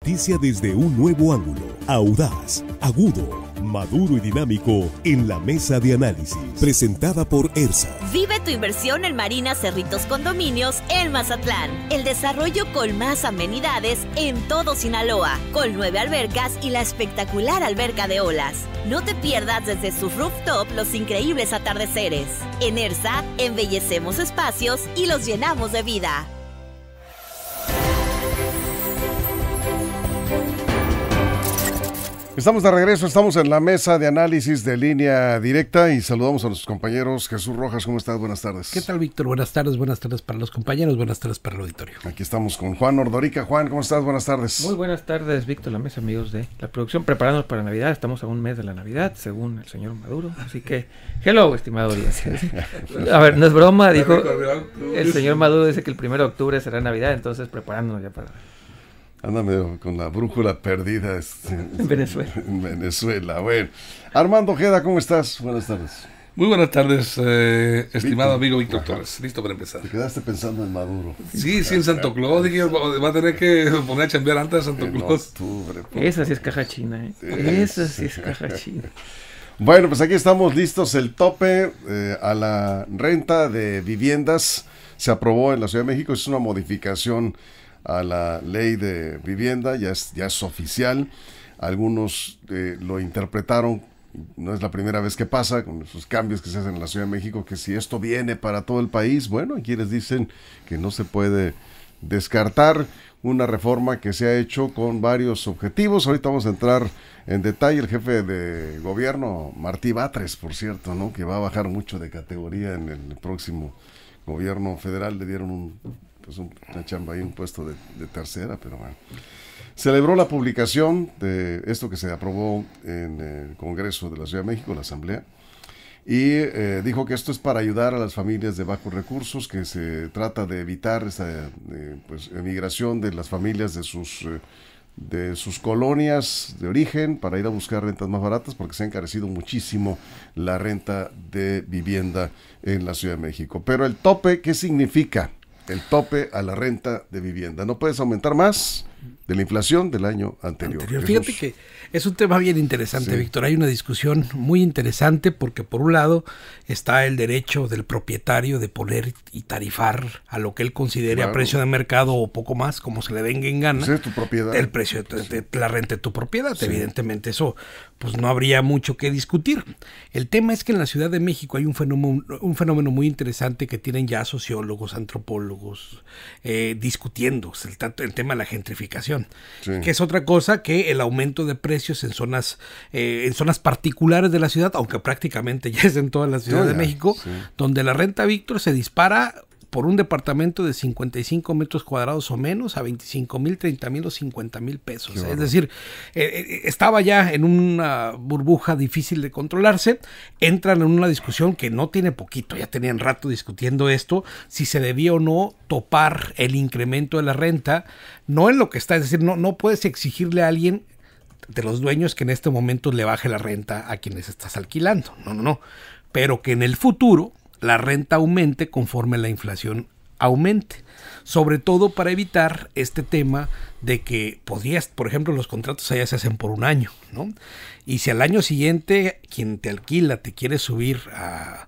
noticia desde un nuevo ángulo, audaz, agudo, maduro y dinámico en la mesa de análisis, presentada por ERSA. Vive tu inversión en Marina Cerritos Condominios en Mazatlán. El desarrollo con más amenidades en todo Sinaloa, con 9 albercas y la espectacular alberca de olas. No te pierdas desde su rooftop los increíbles atardeceres. En ERSA, embellecemos espacios y los llenamos de vida. Estamos de regreso, estamos en la mesa de análisis de Línea Directa y saludamos a nuestros compañeros. Jesús Rojas, ¿cómo estás? Buenas tardes. ¿Qué tal, Víctor? Buenas tardes para los compañeros, buenas tardes para el auditorio. Aquí estamos con Juan Ordorica. Juan, ¿cómo estás? Buenas tardes. Muy buenas tardes, Víctor, la mesa, amigos de la producción, preparándonos para Navidad. Estamos a un mes de la Navidad, según el señor Maduro, así que, hello, estimado audiencia. A ver, no es broma, dijo, el señor Maduro dice que el 1 de octubre será Navidad, entonces preparándonos ya para... Anda medio con la brújula perdida en Venezuela. En Venezuela, bueno. Armando Ojeda, ¿cómo estás? Buenas tardes. Muy buenas tardes, estimado amigo Víctor Torres. Listo para empezar. Te quedaste pensando en Maduro. Sí, en Santo Claus. Dije, va a tener que poner a chambear antes de Santo Claus. Octubre, esa sí es caja china, ¿eh? Esa sí es caja china. Bueno, pues aquí estamos listos. El tope a la renta de viviendas se aprobó en la Ciudad de México. Es una modificación a la ley de vivienda, ya es oficial. Algunos lo interpretaron, no es la primera vez que pasa con esos cambios que se hacen en la Ciudad de México, que si esto viene para todo el país, bueno, hay quienes dicen que no se puede descartar una reforma que se ha hecho con varios objetivos. Ahorita vamos a entrar en detalle. El jefe de gobierno, Martí Batres, por cierto, ¿no?, que va a bajar mucho de categoría en el próximo gobierno federal, le dieron una chamba ahí, un puesto de tercera, pero bueno. Celebró la publicación de esto que se aprobó en el Congreso de la Ciudad de México, la Asamblea, y dijo que esto es para ayudar a las familias de bajos recursos, que se trata de evitar esa emigración de las familias de sus colonias de origen para ir a buscar rentas más baratas, porque se ha encarecido muchísimo la renta de vivienda en la Ciudad de México. Pero el tope, ¿qué significa? El tope a la renta de vivienda. No puedes aumentar más de la inflación del año anterior. Fíjate que es un tema bien interesante, sí. Víctor. Hay una discusión muy interesante porque por un lado está el derecho del propietario de poner y tarifar a lo que él considere a precio de mercado o poco más, como se le venga en gana. Es tu propiedad. El precio de la renta de tu propiedad. Sí. Evidentemente eso pues no habría mucho que discutir. El tema es que en la Ciudad de México hay un fenómeno muy interesante que tienen ya sociólogos, antropólogos discutiendo, el tema de la gentrificación, sí, que es otra cosa que el aumento de precios en zonas particulares de la ciudad, aunque prácticamente ya es en toda la Ciudad de México, sí, donde la renta, Víctor, se dispara por un departamento de 55 metros cuadrados o menos a 25,000, 30,000 o 50,000 pesos. Es decir, estaba ya en una burbuja difícil de controlarse. Entran en una discusión que no tiene poquito, ya tenían rato discutiendo esto, si se debía o no topar el incremento de la renta, no en lo que está, es decir, no puedes exigirle a alguien de los dueños que en este momento le baje la renta a quienes estás alquilando, no, pero que en el futuro la renta aumente conforme la inflación aumente, sobre todo para evitar este tema de que por ejemplo, los contratos allá se hacen por un año, ¿no? Y si al año siguiente quien te alquila te quiere subir a,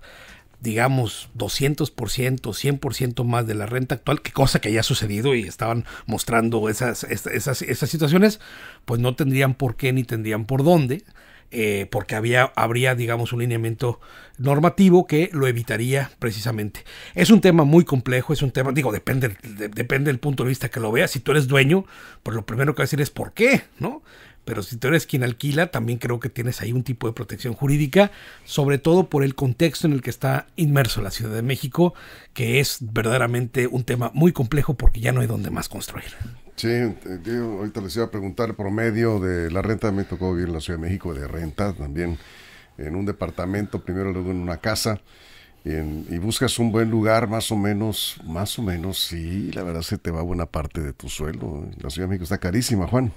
digamos, 200%, 100% más de la renta actual, que cosa que haya sucedido y estaban mostrando esas situaciones, pues no tendrían por qué ni tendrían por dónde, porque habría, digamos, un lineamiento normativo que lo evitaría precisamente. Es un tema muy complejo, es un tema, depende del punto de vista que lo veas. Si tú eres dueño, pues lo primero que vas a decir es ¿por qué?, ¿no? Pero si tú eres quien alquila, también creo que tienes ahí un tipo de protección jurídica, sobre todo por el contexto en el que está inmerso la Ciudad de México, que es verdaderamente un tema muy complejo porque ya no hay donde más construir. Sí, yo ahorita les iba a preguntar el promedio de la renta. Me tocó vivir en la Ciudad de México de renta también, en un departamento, primero luego en una casa, y buscas un buen lugar, más o menos, sí, la verdad se te va buena parte de tu sueldo. La Ciudad de México está carísima, Juan.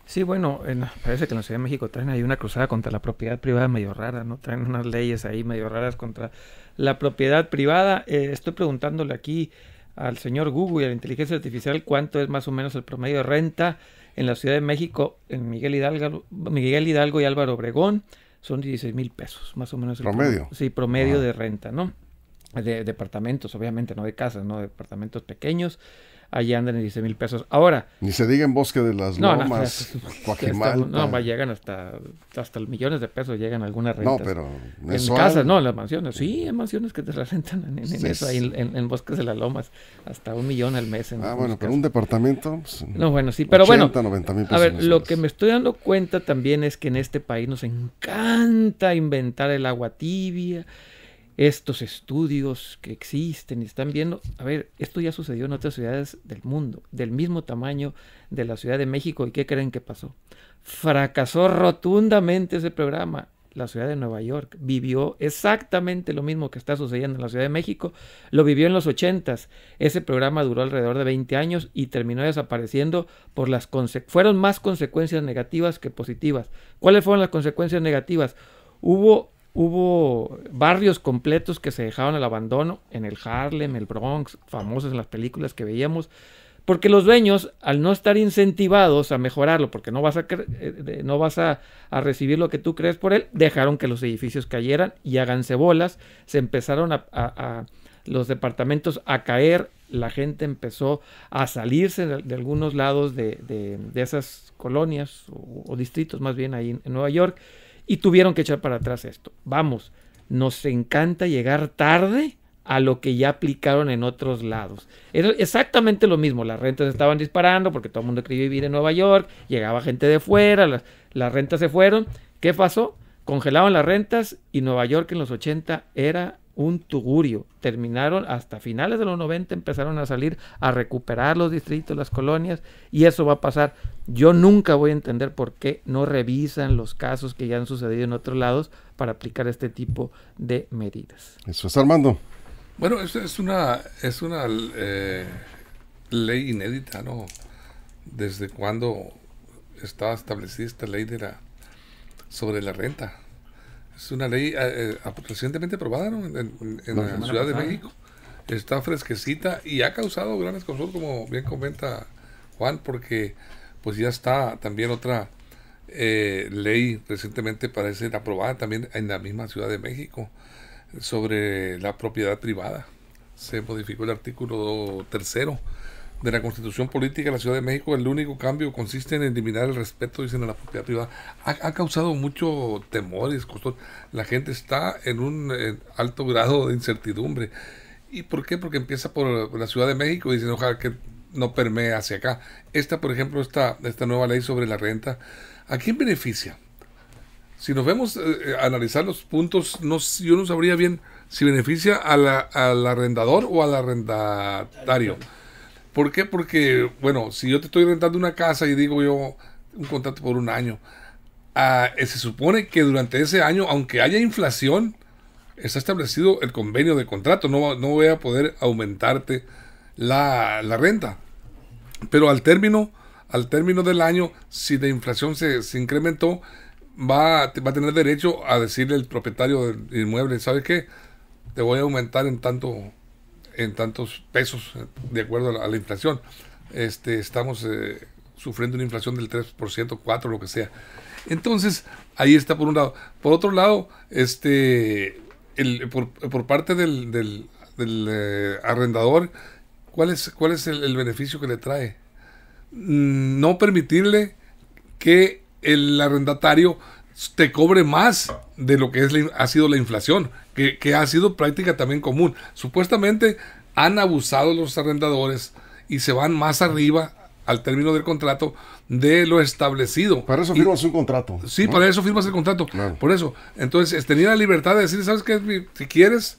Sí, bueno, parece que en la Ciudad de México traen ahí una cruzada contra la propiedad privada medio rara, ¿no? Traen unas leyes ahí medio raras contra la propiedad privada. Estoy preguntándole aquí al señor Google y a la inteligencia artificial cuánto es más o menos el promedio de renta En la Ciudad de México, en Miguel Hidalgo y Álvaro Obregón, son 16,000 pesos, más o menos. ¿Promedio? Sí, promedio de renta, ¿no? De departamentos, obviamente, no de casas, ¿no? De departamentos pequeños. Allí andan en 16,000 pesos. Ahora... Ni se diga en Bosque de las Lomas, Coajimalpa. Llegan hasta millones de pesos, llegan algunas rentas. No, pero... En casas, no, en las mansiones. Sí, hay mansiones que te las rentan en eso, ahí en Bosques de las Lomas, hasta 1 millón al mes. Bueno, pero un departamento... Pues, no, bueno, sí, pero 80, 90,000 pesos. A ver, lo que me estoy dando cuenta también es que en este país nos encanta inventar el agua tibia, estos estudios que existen y están viendo. A ver, esto ya sucedió en otras ciudades del mundo, del mismo tamaño de la Ciudad de México. ¿Y qué creen que pasó? Fracasó rotundamente ese programa. La ciudad de Nueva York vivió exactamente lo mismo que está sucediendo en la Ciudad de México. Lo vivió en los 80s. Ese programa duró alrededor de 20 años y terminó desapareciendo por fueron más consecuencias negativas que positivas. ¿Cuáles fueron las consecuencias negativas? Hubo barrios completos que se dejaron al abandono en el Harlem, el Bronx, famosos en las películas que veíamos, porque los dueños, al no estar incentivados a mejorarlo, porque no vas a recibir lo que tú crees por él, dejaron que los edificios cayeran y háganse bolas, se empezaron a los departamentos a caer, la gente empezó a salirse de algunos lados de esas colonias o distritos más bien ahí en Nueva York, y tuvieron que echar para atrás esto. Vamos, nos encanta llegar tarde a lo que ya aplicaron en otros lados. Era exactamente lo mismo, las rentas estaban disparando porque todo el mundo quería vivir en Nueva York, llegaba gente de fuera, las rentas se fueron. ¿Qué pasó? Congelaban las rentas y Nueva York en los 80 era un tugurio. Terminaron hasta finales de los 90, empezaron a salir a recuperar los distritos, las colonias, y eso va a pasar. Yo nunca voy a entender por qué no revisan los casos que ya han sucedido en otros lados para aplicar este tipo de medidas. Eso es, Armando. Bueno, es una ley inédita, ¿no? ¿Desde cuando estaba establecida esta ley sobre la renta? Es una ley recientemente aprobada, ¿no? en la Ciudad de México. Está fresquecita y ha causado gran escozor, como bien comenta Juan, porque pues ya está también otra ley recientemente parece aprobada también en la misma Ciudad de México sobre la propiedad privada. Se modificó el artículo 3º de la Constitución Política de la Ciudad de México. El único cambio consiste en eliminar el respeto, dicen, a la propiedad privada. Ha causado mucho temor y escozor. La gente está en un alto grado de incertidumbre. ¿Y por qué? Porque empieza por la Ciudad de México y dicen, ojalá que no permee hacia acá. Por ejemplo, esta nueva ley sobre la renta, ¿a quién beneficia? Si nos vemos a analizar los puntos, yo no sabría bien si beneficia al arrendador o al arrendatario. ¿Por qué? Porque, bueno, si yo te estoy rentando una casa y digo yo un contrato por 1 año, se supone que durante ese año, aunque haya inflación, está establecido el convenio de contrato, no voy a poder aumentarte la renta. Pero al término del año, si la inflación se incrementó, va a tener derecho a decirle al propietario del inmueble, ¿sabe qué? Te voy a aumentar en tantos pesos de acuerdo a la inflación. Estamos sufriendo una inflación del 3%, 4%, lo que sea. Entonces, ahí está por un lado. Por otro lado, por parte del arrendador, ¿cuál es el beneficio que le trae? No permitirle que el arrendatario te cobre más de lo que ha sido la inflación, que ha sido práctica también común. Supuestamente han abusado los arrendadores y se van más arriba al término del contrato de lo establecido. Para eso firmas un contrato. Sí, ¿no? Para eso firmas el contrato. Claro. Por eso. Entonces, tenía la libertad de decir, ¿sabes qué? Si quieres,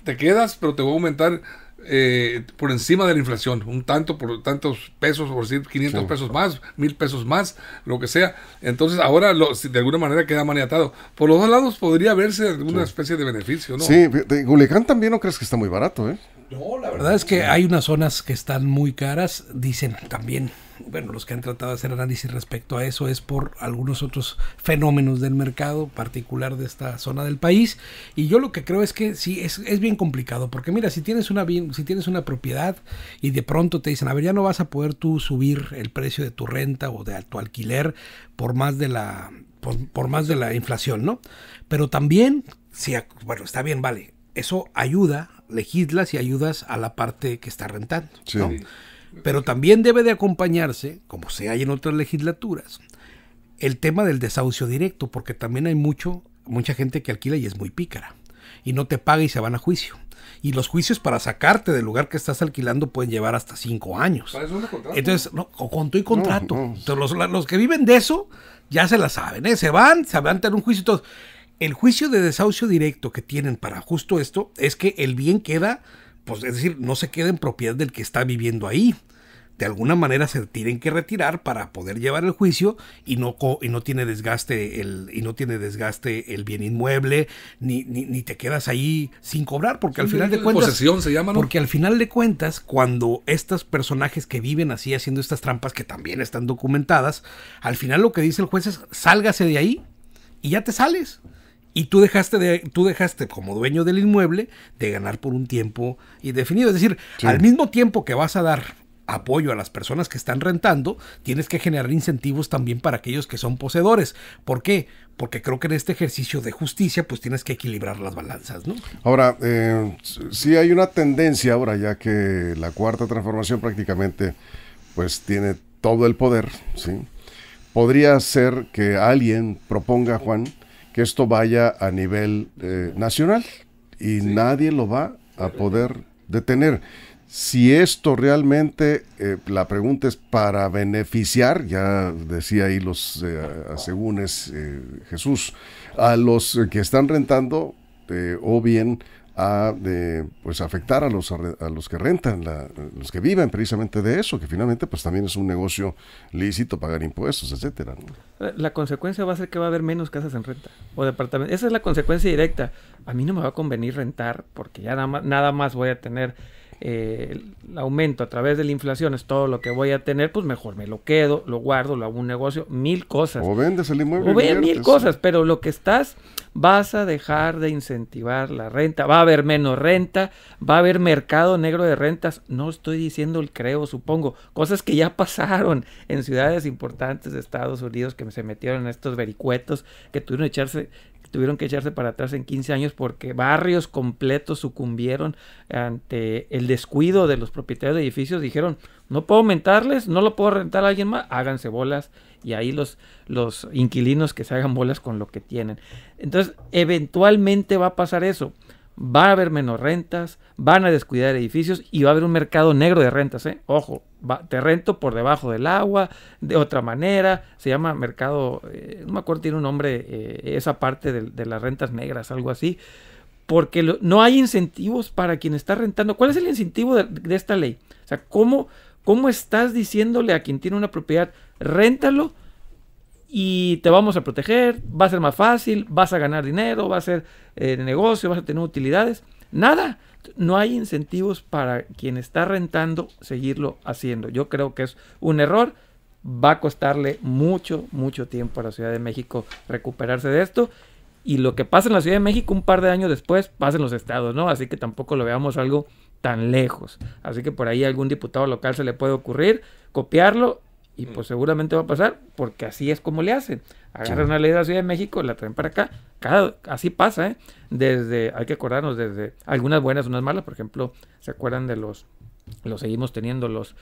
te quedas, pero te voy a aumentar por encima de la inflación, un tanto por tantos pesos, por decir 500 pesos más, 1,000 pesos más, lo que sea. Entonces ahora de alguna manera queda maniatado. Por los dos lados podría verse alguna especie de beneficio, ¿no? Sí, de Culiacán también no crees que está muy barato, ¿eh? No, la verdad es que hay unas zonas que están muy caras, dicen también, bueno, los que han tratado de hacer análisis respecto a eso es por algunos otros fenómenos del mercado particular de esta zona del país, y yo lo que creo es que sí, es bien complicado, porque mira, si tienes una propiedad y de pronto te dicen, a ver, ya no vas a poder tú subir el precio de tu renta o de tu alquiler por más de la inflación, ¿no? Pero también, sí, bueno, está bien, vale, eso ayuda, legislas y ayudas a la parte que está rentando, ¿no? Sí. Pero también debe de acompañarse, como se hay en otras legislaturas, el tema del desahucio directo, porque también hay mucha gente que alquila y es muy pícara, y no te paga y se van a juicio. Y los juicios para sacarte del lugar que estás alquilando pueden llevar hasta 5 años. ¿Para eso es un contrato? Entonces, no, con todo y contrato. No. Entonces, los que viven de eso ya se la saben, ¿eh? Se van a un juicio y todo. El juicio de desahucio directo que tienen para justo esto es que el bien queda, pues es decir, no se queda en propiedad del que está viviendo ahí. De alguna manera se tienen que retirar para poder llevar el juicio y no tiene desgaste el bien inmueble, ni te quedas ahí sin cobrar, porque al final de cuentas, posesión se llama, ¿no? Porque al final de cuentas, cuando estos personajes que viven así haciendo estas trampas que también están documentadas, al final lo que dice el juez es sálgase de ahí y ya te sales. Y tú dejaste como dueño del inmueble de ganar por un tiempo indefinido. Es decir, al mismo tiempo que vas a dar apoyo a las personas que están rentando, tienes que generar incentivos también para aquellos que son poseedores. ¿Por qué? Porque creo que en este ejercicio de justicia pues tienes que equilibrar las balanzas, ¿no? Ahora, sí hay una tendencia ahora, ya que la Cuarta Transformación prácticamente pues tiene todo el poder, ¿sí? Podría ser que alguien proponga, Juan, que esto vaya a nivel nacional y nadie lo va a poder detener. Si esto realmente, la pregunta es para beneficiar, ya decía ahí los asegúnes Jesús, a los que están rentando o bien a pues afectar a los que rentan, los que viven precisamente de eso, que finalmente pues también es un negocio lícito, pagar impuestos, etcétera, ¿no? La consecuencia va a ser que va a haber menos casas en renta o departamentos. Esa es la consecuencia directa. A mí no me va a convenir rentar porque ya nada más voy a tener el aumento a través de la inflación, es todo lo que voy a tener, pues mejor me lo quedo, lo guardo, lo hago un negocio, 1000 cosas. O vendes el inmueble. O ven 1000 cosas, pero lo que vas a dejar de incentivar la renta, va a haber menos renta, va a haber mercado negro de rentas, no estoy diciendo el creo, supongo, cosas que ya pasaron en ciudades importantes de Estados Unidos que se metieron en estos vericuetos, que tuvieron que echarse para atrás en 15 años porque barrios completos sucumbieron ante el descuido de los propietarios de edificios. Dijeron, no puedo aumentarles, no lo puedo rentar a alguien más, háganse bolas. Y ahí los inquilinos que se hagan bolas con lo que tienen. Entonces, eventualmente va a pasar eso. Va a haber menos rentas, van a descuidar edificios y va a haber un mercado negro de rentas, ¿eh? Ojo, te rento por debajo del agua, de otra manera, se llama mercado, no me acuerdo, tiene un nombre, esa parte de las rentas negras, algo así, porque no hay incentivos para quien está rentando. ¿Cuál es el incentivo de esta ley? O sea, ¿cómo estás diciéndole a quien tiene una propiedad, réntalo y te vamos a proteger, va a ser más fácil, vas a ganar dinero, va a ser negocio, vas a tener utilidades? Nada, no hay incentivos para quien está rentando seguirlo haciendo. Yo creo que es un error, va a costarle mucho tiempo a la Ciudad de México recuperarse de esto, y lo que pasa en la Ciudad de México un par de años después pasa en los estados, ¿no? Así que tampoco lo veamos algo tan lejos. Así que por ahí a algún diputado local se le puede ocurrir copiarlo. Y pues seguramente va a pasar, porque así es como le hacen. Agarran una ley de la Ciudad de México, la traen para acá. Así pasa, ¿eh? Hay que acordarnos desde algunas buenas, unas malas. Por ejemplo, ¿se acuerdan de los seguimos teniendo los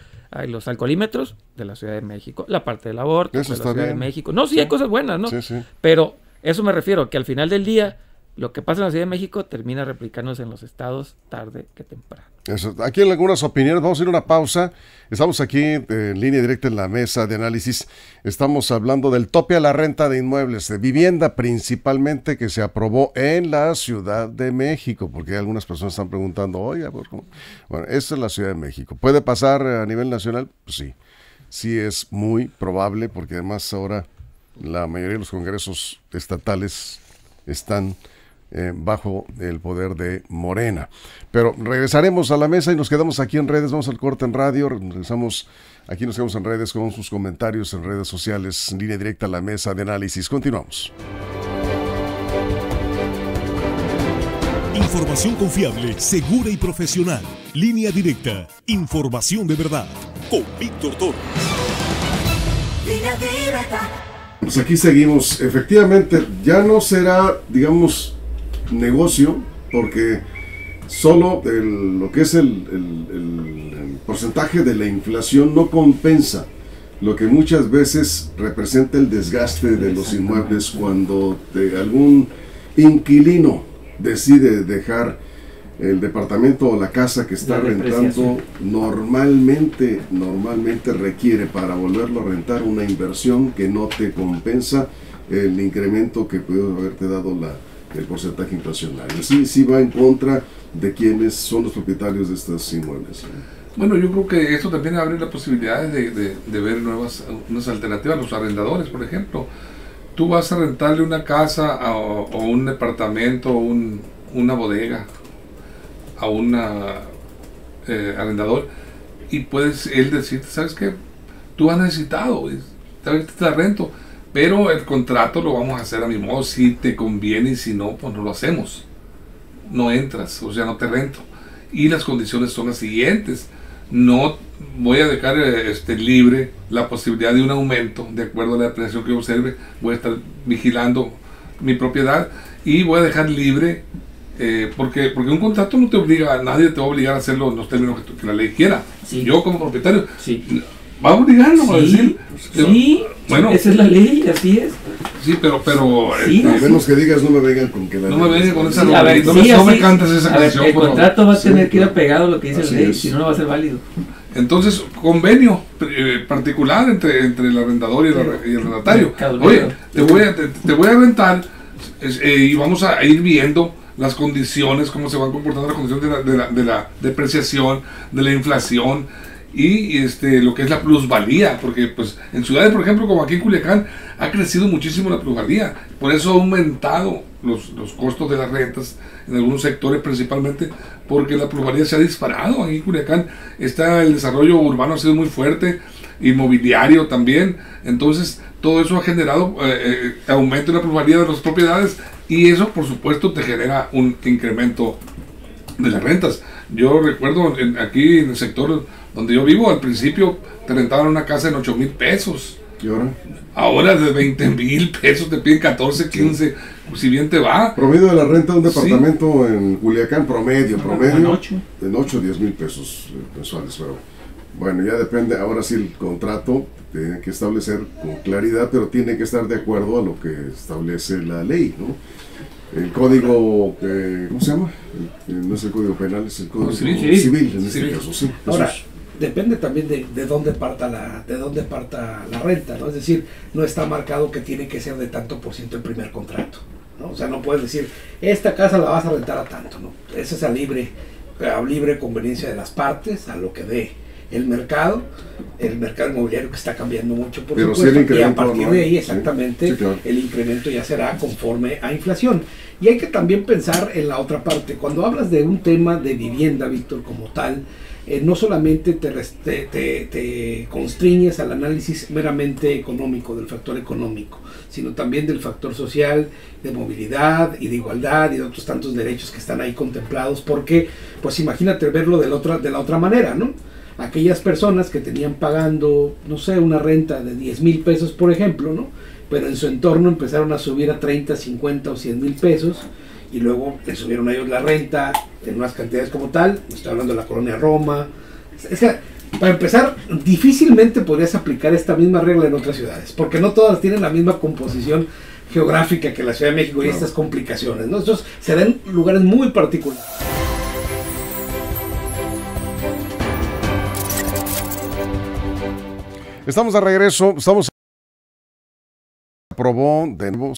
alcoholímetros de la Ciudad de México? La parte del aborto Eso de la está Ciudad bien. de México. No, sí hay cosas buenas, ¿no? Sí. Pero eso me refiero, que al final del día, lo que pasa en la Ciudad de México termina replicándose en los estados tarde que temprano. Eso. Aquí en algunas opiniones, vamos a ir a una pausa. Estamos aquí en línea directa en la mesa de análisis. Estamos hablando del tope a la renta de inmuebles, de vivienda principalmente, que se aprobó en la Ciudad de México, porque algunas personas están preguntando, oiga, pues, ¿cómo? Bueno, esta es la Ciudad de México. ¿Puede pasar a nivel nacional? Pues sí. Sí es muy probable, porque además ahora la mayoría de los congresos estatales están bajo el poder de Morena. Pero regresaremos a la mesa y nos quedamos aquí en redes, vamos al corte en radio, regresamos, aquí nos quedamos en redes con sus comentarios en redes sociales, en línea directa a la mesa de análisis. Continuamos. Información confiable, segura y profesional. Línea directa. Información de verdad. Con Víctor Torres. Línea directa. Pues aquí seguimos. Efectivamente, ya no será, digamos, negocio, porque solo lo que es el porcentaje de la inflación no compensa lo que muchas veces representa el desgaste de los inmuebles cuando algún inquilino decide dejar el departamento o la casa que está rentando. Normalmente requiere, para volverlo a rentar, una inversión que no te compensa el incremento que puede haberte dado el porcentaje inflacionario. Sí va en contra de quienes son los propietarios de estos inmuebles. Bueno, yo creo que eso también abre la posibilidad de ver unas alternativas a los arrendadores. Por ejemplo, tú vas a rentarle una casa o un departamento o una bodega a un arrendador, y puedes él decirte, ¿sabes qué? Tú has necesitado, te rento, pero el contrato lo vamos a hacer a mi modo, si te conviene, y si no, pues no lo hacemos. No entras, o sea, no te rento. Y las condiciones son las siguientes: no voy a dejar libre la posibilidad de un aumento de acuerdo a la apreciación que observe, voy a estar vigilando mi propiedad, y voy a dejar libre, porque un contrato no te obliga, nadie te va a obligar a hacerlo en los términos que la ley quiera. Sí. Yo como propietario, Sí. va a obligarlo a decir. Sí, Bueno, esa es la ley, así es. sí, pero Sí, A menos que digas, no me vengan con que la no me vengan con esa Sí, a ver, no sí, me así. cantes esa A ver, canción. el por favor. contrato va a tener Sí, que ir claro. apegado a lo que dice Así la ley, es. si no, no va a ser válido. Entonces, convenio particular entre el arrendador y el arrendatario. Mercado Oye, libre. te voy a rentar, y vamos a ir viendo las condiciones, cómo se van comportando las condiciones de la depreciación, de la inflación, y lo que es la plusvalía, porque pues en ciudades, por ejemplo, como aquí en Culiacán, ha crecido muchísimo la plusvalía, por eso ha aumentado los costos de las rentas en algunos sectores, principalmente porque la plusvalía se ha disparado. Aquí en Culiacán el desarrollo urbano ha sido muy fuerte, inmobiliario también, entonces todo eso ha generado aumento en la plusvalía de las propiedades, y eso por supuesto te genera un incremento de las rentas. Yo recuerdo aquí en el sector donde yo vivo, al principio te rentaban una casa en 8,000 pesos. ¿Y ahora? Ahora de 20,000 pesos te piden 14, 15, si bien te va. Promedio de la renta de un departamento en Culiacán, promedio, En 8. en 8 o 10 mil pesos mensuales, pero bueno, ya depende. Ahora sí, el contrato tiene que establecer con claridad, pero tiene que estar de acuerdo a lo que establece la ley, ¿no? El código, ¿cómo se llama? No es el código penal, es el código civil en este caso, sí. Ahora, Jesús. depende también de dónde parta la renta, ¿no? Es decir, no está marcado que tiene que ser de tanto por ciento el primer contrato, ¿no? O sea, no puedes decir, esta casa la vas a rentar a tanto, ¿no? Eso es a libre conveniencia de las partes, a lo que dé el mercado inmobiliario, que está cambiando mucho, por Pero supuesto, sí el incremento y a partir de ahí, anual, exactamente, sí, claro. el incremento ya será conforme a inflación. Y hay que también pensar en la otra parte. Cuando hablas de un tema de vivienda, Víctor, como tal, no solamente te constriñes al análisis meramente económico, del factor económico, sino también del factor social, de movilidad y de igualdad y de otros tantos derechos que están ahí contemplados, porque, pues imagínate verlo de la otra manera, ¿no? Aquellas personas que tenían pagando, no sé, una renta de 10,000 pesos, por ejemplo, ¿no? Pero en su entorno empezaron a subir a 30, 50 o 100,000 pesos, y luego le subieron a ellos la renta en unas cantidades como tal. Estoy hablando de la colonia Roma. Es que, para empezar, difícilmente podrías aplicar esta misma regla en otras ciudades, porque no todas tienen la misma composición geográfica que la Ciudad de México y estas complicaciones, ¿no? Estos se dan en lugares muy particulares. Estamos de regreso, aprobó de nuevo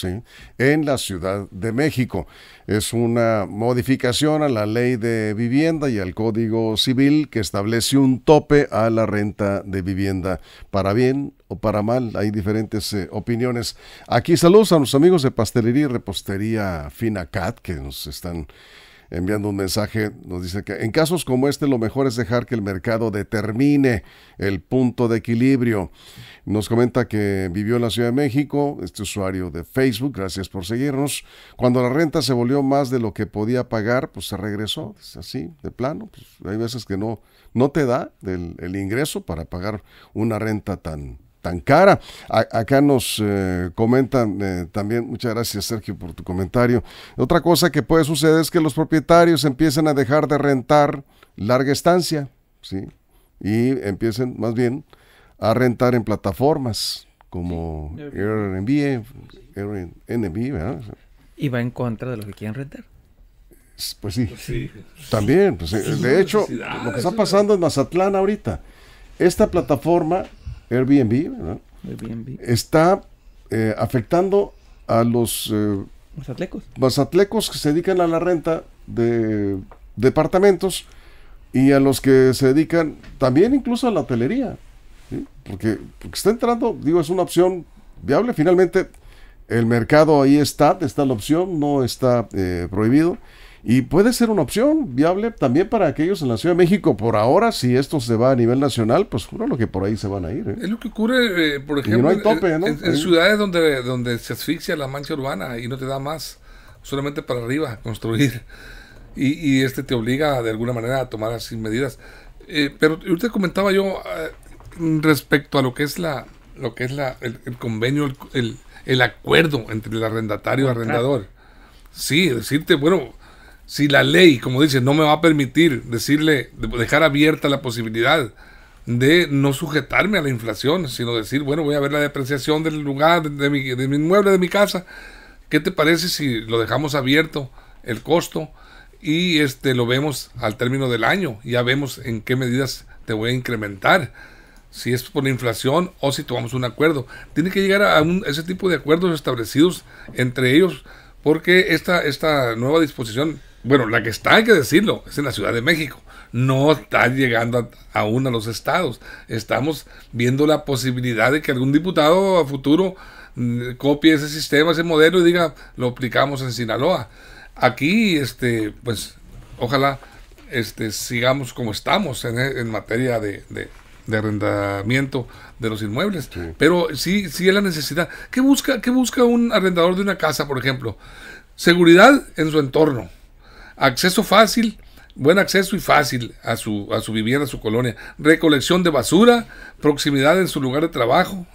¿sí? En la Ciudad de México. Es una modificación a la Ley de Vivienda y al Código Civil que establece un tope a la renta de vivienda, para bien o para mal. Hay diferentes opiniones. Aquí saludos a nuestros amigos de Pastelería y Repostería Finacat, que nos están enviando un mensaje. Nos dice que en casos como este lo mejor es dejar que el mercado determine el punto de equilibrio. Nos comenta que vivió en la Ciudad de México, este usuario de Facebook, gracias por seguirnos. Cuando la renta se volvió más de lo que podía pagar, pues se regresó, es así, de plano. Pues hay veces que no te da el ingreso para pagar una renta tan cara. Acá nos comentan también, muchas gracias Sergio por tu comentario. Otra cosa que puede suceder es que los propietarios empiecen a dejar de rentar larga estancia, ¿sí? Y empiecen más bien a rentar en plataformas como Airbnb, ¿verdad? Y va en contra de los que quieren rentar. Pues sí. También, pues, de hecho, lo que está pasando en Mazatlán ahorita, esta plataforma Airbnb, ¿verdad? Airbnb. Está afectando a los mazatlecos que se dedican a la renta de departamentos y a los que se dedican también incluso a la hotelería, ¿sí? Porque está entrando, digo, es una opción viable. Finalmente el mercado ahí está la opción, no está prohibido. Y puede ser una opción viable también para aquellos en la Ciudad de México. Por ahora, si esto se va a nivel nacional, pues juro que por ahí se van a ir. Es lo que ocurre, por ejemplo, no hay tope, ¿no? en ciudades donde se asfixia la mancha urbana y no te da más, solamente para arriba construir. Y te obliga de alguna manera a tomar así medidas. Pero ahorita comentaba yo respecto a lo que es el convenio, el acuerdo entre el arrendatario y el arrendador. Sí, decirte, bueno, si la ley, como dice, no me va a permitir dejar abierta la posibilidad de no sujetarme a la inflación, sino decir, bueno, voy a ver la depreciación del lugar, de mi inmueble, de mi casa, ¿qué te parece si lo dejamos abierto, el costo, y lo vemos al término del año? Ya vemos en qué medidas te voy a incrementar, si es por la inflación o si tomamos un acuerdo. Tiene que llegar a ese tipo de acuerdos establecidos entre ellos, porque esta nueva disposición, bueno, la que está, hay que decirlo, es en la Ciudad de México. No está llegando aún a los estados. Estamos viendo la posibilidad de que algún diputado a futuro copie ese sistema, ese modelo y diga, lo aplicamos en Sinaloa. Aquí, pues, ojalá sigamos como estamos en materia de arrendamiento de los inmuebles. Sí. Pero sí es la necesidad. ¿Qué busca un arrendador de una casa, por ejemplo? Seguridad en su entorno, acceso fácil, buen acceso y fácil a su vivienda, a su colonia, recolección de basura, proximidad en su lugar de trabajo,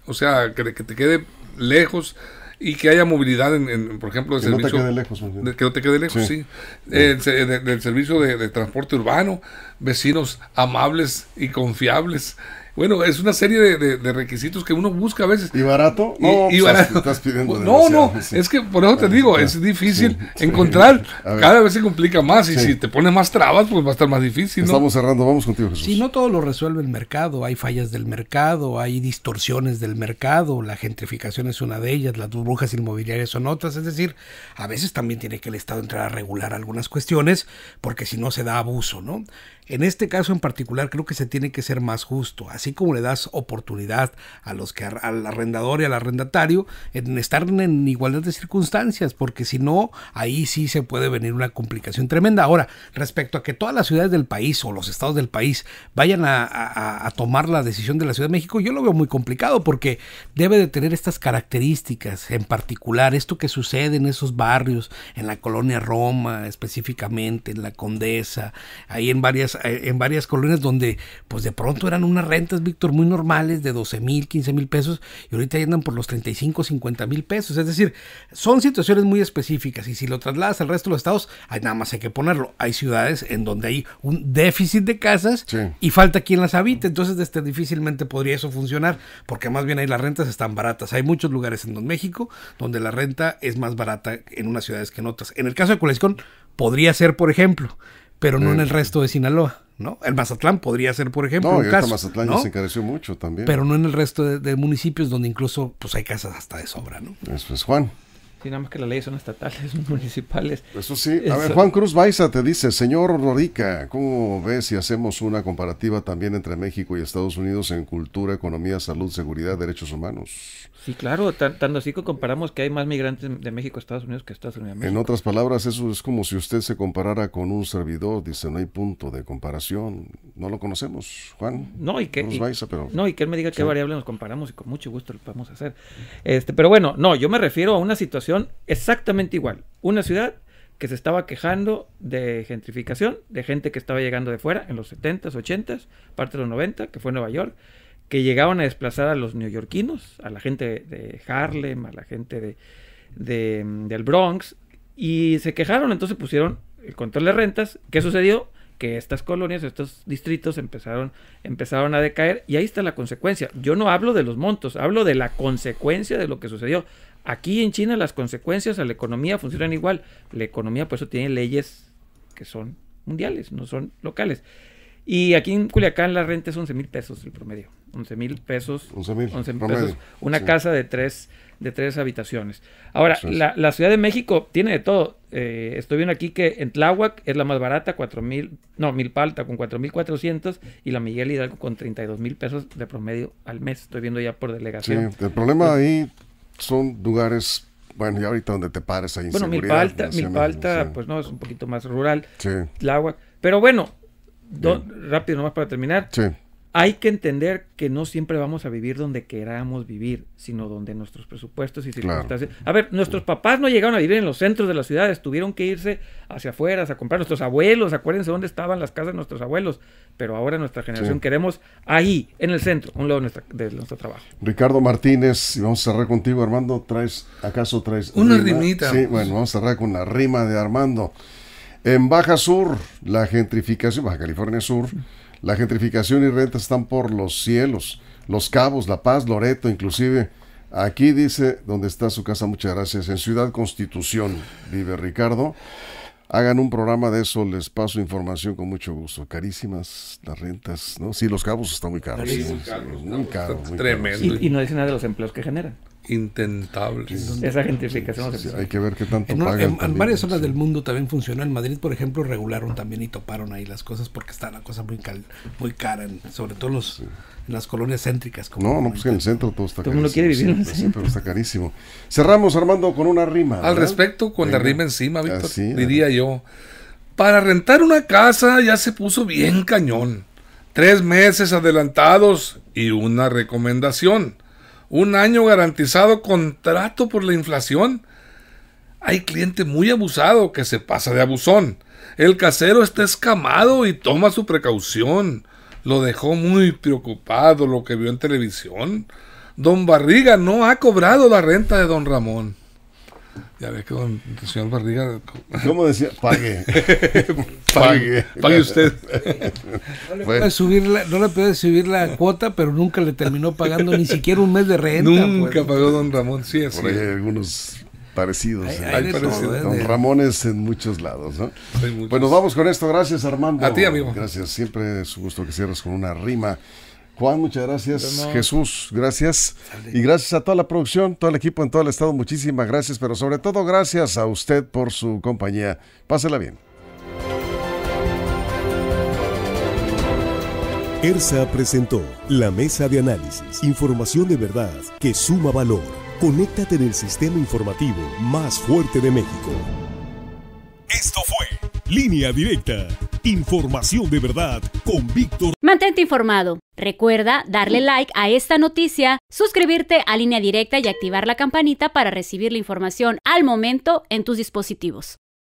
o sea, que te quede lejos y que haya movilidad por ejemplo, de servicio. No te quede lejos, que no te quede lejos, sí. Del servicio de transporte urbano, vecinos amables y confiables. Bueno, es una serie de requisitos que uno busca a veces. ¿Y barato? No, y barato. Estás pidiendo sí. Es que por eso te digo, es difícil encontrar. Cada vez se complica más y si te pones más trabas, pues va a estar más difícil, ¿no? Estamos cerrando, vamos contigo, Jesús. Sí, no todo lo resuelve el mercado, hay fallas del mercado, hay distorsiones del mercado, la gentrificación es una de ellas, las burbujas inmobiliarias son otras, es decir, a veces también tiene que el Estado entrar a regular algunas cuestiones, porque si no se da abuso, ¿no? En este caso en particular creo que se tiene que ser más justo, así como le das oportunidad a los que al arrendador y al arrendatario en estar en igualdad de circunstancias, porque si no, ahí sí se puede venir una complicación tremenda. Ahora, respecto a que todas las ciudades del país o los estados del país vayan a tomar la decisión de la Ciudad de México, yo lo veo muy complicado, porque debe de tener estas características, en particular esto que sucede en esos barrios, en la colonia Roma específicamente, en la Condesa, ahí en varias colonias donde pues de pronto eran unas rentas, Víctor, muy normales de 12,000, 15,000 pesos y ahorita ya andan por los 35, 50,000 pesos. Es decir, son situaciones muy específicas y si lo trasladas al resto de los estados, nada más hay que ponerlo. Hay ciudades en donde hay un déficit de casas y falta quien las habite, entonces difícilmente podría eso funcionar, porque más bien ahí las rentas están baratas. Hay muchos lugares en México donde la renta es más barata en unas ciudades que en otras. En el caso de Culiacán podría ser, por ejemplo, pero no en el resto de Sinaloa, ¿no? El Mazatlán podría ser, por ejemplo, un caso. Mazatlán ¿no? ya se encareció mucho también. Pero no en el resto de municipios donde incluso pues hay casas hasta de sobra, ¿no? Eso es, Juan. Sí, nada más que las leyes son estatales, municipales. Eso sí. A ver, Juan Cruz Baiza te dice, señor Rorica, ¿cómo ves si hacemos una comparativa también entre México y Estados Unidos en cultura, economía, salud, seguridad, derechos humanos? Sí, claro, tanto así que comparamos que hay más migrantes de México a Estados Unidos que Estados Unidos a México. En otras palabras, eso es como si usted se comparara con un servidor, dice, no hay punto de comparación. No lo conocemos, Juan. No, y que Cruz Baiza, pero... no, y que él me diga qué variable nos comparamos y con mucho gusto lo podemos hacer. Pero bueno, no, yo me refiero a una situación exactamente igual. Una ciudad que se estaba quejando de gentrificación, de gente que estaba llegando de fuera en los 70s, 80s, parte de los 90, que fue Nueva York, que llegaban a desplazar a los neoyorquinos, a la gente de Harlem, a la gente del Bronx, y se quejaron, entonces pusieron el control de rentas. ¿Qué sucedió? Que estas colonias, estos distritos empezaron a decaer, y ahí está la consecuencia. Yo no hablo de los montos, hablo de la consecuencia de lo que sucedió. Aquí en China las consecuencias a la economía funcionan igual. La economía por eso tiene leyes que son mundiales, no son locales. Y aquí en Culiacán la renta es 11,000 pesos el promedio. 11,000 pesos. 11,000 pesos. Una casa de tres habitaciones. Ahora, sí. la Ciudad de México tiene de todo. Estoy viendo aquí que en Tláhuac es la más barata, Milpa Alta con 4,400 y la Miguel Hidalgo con 32,000 pesos de promedio al mes. Estoy viendo ya por delegación. Sí, el problema ahí son lugares, bueno, y ahorita donde te pares ahí. Bueno, Milpa Alta, sí. Pues no, es un poquito más rural. Sí. Tláhuac. Pero bueno, rápido nomás para terminar. Sí. Hay que entender que no siempre vamos a vivir donde queramos vivir, sino donde nuestros presupuestos y circunstancias... Claro. A ver, nuestros papás no llegaron a vivir en los centros de las ciudades, tuvieron que irse hacia afuera a comprar. Nuestros abuelos, acuérdense dónde estaban las casas de nuestros abuelos, pero ahora nuestra generación queremos ahí, en el centro, un lado de nuestro trabajo. Ricardo Martínez, y vamos a cerrar contigo, Armando. ¿Acaso traes una rimita? Sí, bueno, vamos a cerrar con la rima de Armando. En Baja Sur, la gentrificación, Baja California Sur, la gentrificación y rentas están por los cielos. Los Cabos, La Paz, Loreto, inclusive. Aquí dice, donde está su casa, muchas gracias. En Ciudad Constitución, vive Ricardo. Hagan un programa de eso, les paso información con mucho gusto. Carísimas las rentas, ¿no? Sí, Los Cabos están muy caros. Sí, muy caro. Tremendo. Y no dicen nada de los empleos que generan. Intentables. Esa gentrificación. Sí, hay que ver qué tanto pagan. En varias zonas del mundo también funcionó. En Madrid, por ejemplo, regularon también y toparon ahí las cosas porque está la cosa muy cara, sobre todo en las colonias céntricas. No, pues que en el centro todo está carísimo. Todo el mundo quiere vivir en el centro. Sí, pero está carísimo. Cerramos, Armando, con una rima. Al respecto, con la rima encima, Víctor, diría yo, para rentar una casa ya se puso bien cañón. 3 meses adelantados y una recomendación. 1 año garantizado contrato por la inflación. Hay cliente muy abusado que se pasa de abusón. El casero está escamado y toma su precaución. Lo dejó muy preocupado lo que vio en televisión. Don Barriga no ha cobrado la renta de Don Ramón. Ya ves que el señor Barriga... ¿Cómo decía? Pague. Pague usted. No le puede subir la cuota, pero nunca le terminó pagando ni siquiera un mes de renta. Nunca pagó Don Ramón, sí, así. Por ahí hay algunos parecidos. Hay parecidos. Don Ramones en muchos lados, ¿no? Bueno, vamos con esto. Gracias, Armando. A ti, amigo. Gracias. Siempre es un gusto que cierres con una rima. Juan, muchas gracias. Jesús, gracias. Y gracias a toda la producción, todo el equipo en todo el estado. Muchísimas gracias, pero sobre todo gracias a usted por su compañía. Pásela bien. ERSA presentó La Mesa de Análisis. Información de verdad que suma valor. Conéctate en el sistema informativo más fuerte de México. Esto fue Línea Directa. Información de verdad con Víctor. Mantente informado. Recuerda darle like a esta noticia, suscribirte a Línea Directa y activar la campanita para recibir la información al momento en tus dispositivos.